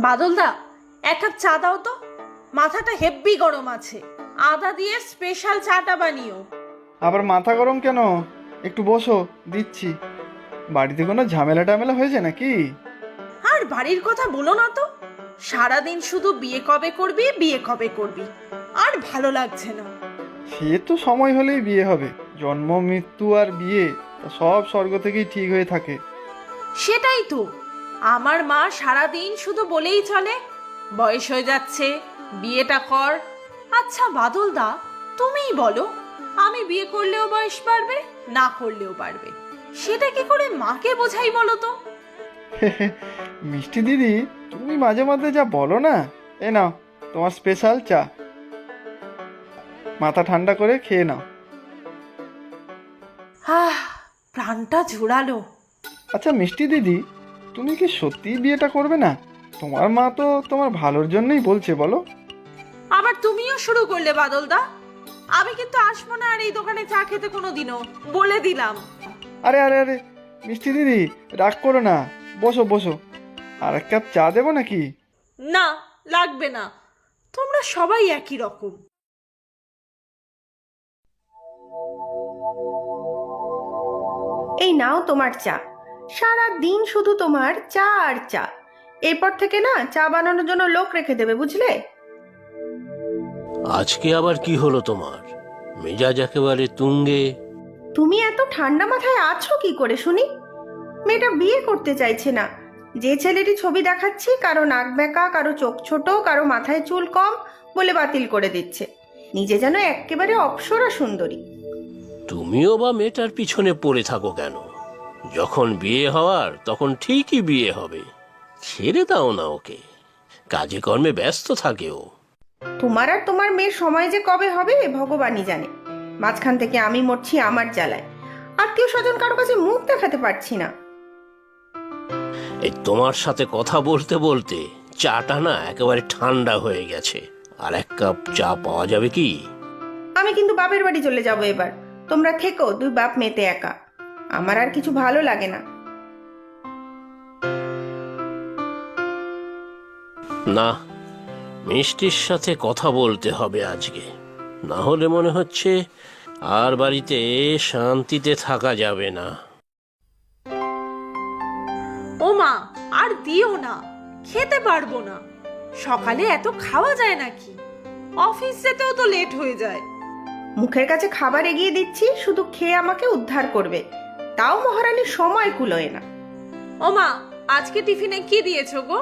বাদলদা, এক কাপ চা দাও তো। মাথাটা হেব্বি গরম আছে, আদা দিয়ে স্পেশাল চাটা বানিও। আবার মাথা গরম কেন? একটু বসো, দিচ্ছি। বাড়িতে কোনো ঝামেলা টামেলা হয়েছে নাকি? আর বাড়ির কথা বলো না তো, সারাদিন শুধু বিয়ে কবে করবি বিয়ে কবে করবি, আর ভালো লাগছে না। সে তো সময় হলেই বিয়ে হবে। জন্ম মৃত্যু আর বিয়ে তা সব স্বর্গ থেকেই ঠিক হয়ে থাকে। সেটাই তো, আমার মা সারাদিন শুধু বলেই চলে বয়স হয়ে যাচ্ছে, বিয়েটা কর। আচ্ছা বাদলদা, তুমিই বলো, আমি বিয়ে করলেও বয়স বাড়বে, না করলেও বাড়বে, সেটা কি করে মাকে বোঝাই বলো তো? মিষ্টি দিদি, তুমি মাঝে মাঝে যা বলো না। এ নাও তোমার স্পেশাল চা, মাথা ঠান্ডা করে খেয়ে নাও। আহ, প্রাণটা জোড়ালো। আচ্ছা মিষ্টি দিদি, তুমি কি সত্যিই বিয়েটা করবে না? তোমার মা তো তোমার ভালোর জন্যই বলছে, বলো। আবার তুমিও শুরু করলে বাদলদা। আমি কিন্তু আসবো না আর এই দোকানে চা খেতে কোনোদিনও, বলে দিলাম। আরে আরে আরে, মিষ্টি দিদি রাগ করো না, বসো বসো। আর এক কাপ চা দেবো নাকি? না, লাগবে না, তোমরা সবাই একই রকম। এই নাও তোমার চা। সারা দিন শুধু তোমার চা আর চা। এরপর থেকে না চা বানানোর জন্য লোক রেখে দেবে, বুঝলে? আজকে আবার কি হলো তোমার? মেজাজ একেবারে তুঙ্গে। তুমি এত ঠান্ডা মাথায় আছো কি করে শুনি? মেয়েটা বিয়ে করতে চাইছে না। যে ছেলেটি ছবি দেখাচ্ছি, কারো নাক বেঁকা, কারো চোখ ছোট, কারো মাথায় চুল কম বলে বাতিল করে দিচ্ছে। নিজে যেন একেবারে অপ্সরা সুন্দরী। তুমিও বা মেয়েটার পিছনে পড়ে থাকো কেন? যখন বিয়ে হওয়ার তখন ঠিকই বিয়ে হবে। ছেড়ে দাও না ওকে, কাজে কর্মে ব্যস্ত থাকে ও। তোমার আর তোমার মেয়ের সময় যে কবে হবে ভগবানই জানে। মাঝখান থেকে আমি মরছি আমার জ্বালায়। আত্মীয় স্বজন কারো কাছে মুখ দেখাতে পারছি না। এই তোমার সাথে কথা বলতে বলতে চাটা না একেবারে ঠান্ডা হয়ে গেছে। আর এক কাপ চা পাওয়া যাবে কি? আমি কিন্তু বাপের বাড়ি চলে যাব এবার। তোমরা থেকো দুই বাপ মেতে একা। আমার আর কিছু ভালো লাগে না। না, মিষ্টির সাথে কথা বলতে হবে আজকে। না হলে মনে হচ্ছে আর বাড়িতে শান্তিতে থাকা যাবে না। ও মা, আর দিও না, খেতে পারবো না। সকালে এত খাওয়া যায় নাকি? অফিস যেতেও তো লেট হয়ে যায়। মুখের কাছে খাবার এগিয়ে দিচ্ছি, শুধু খেয়ে আমাকে উদ্ধার করবে। তাও মহারানীর সময় কুলোয় না। ও মা, আজকে টিফিনে কি দিয়েছো গো?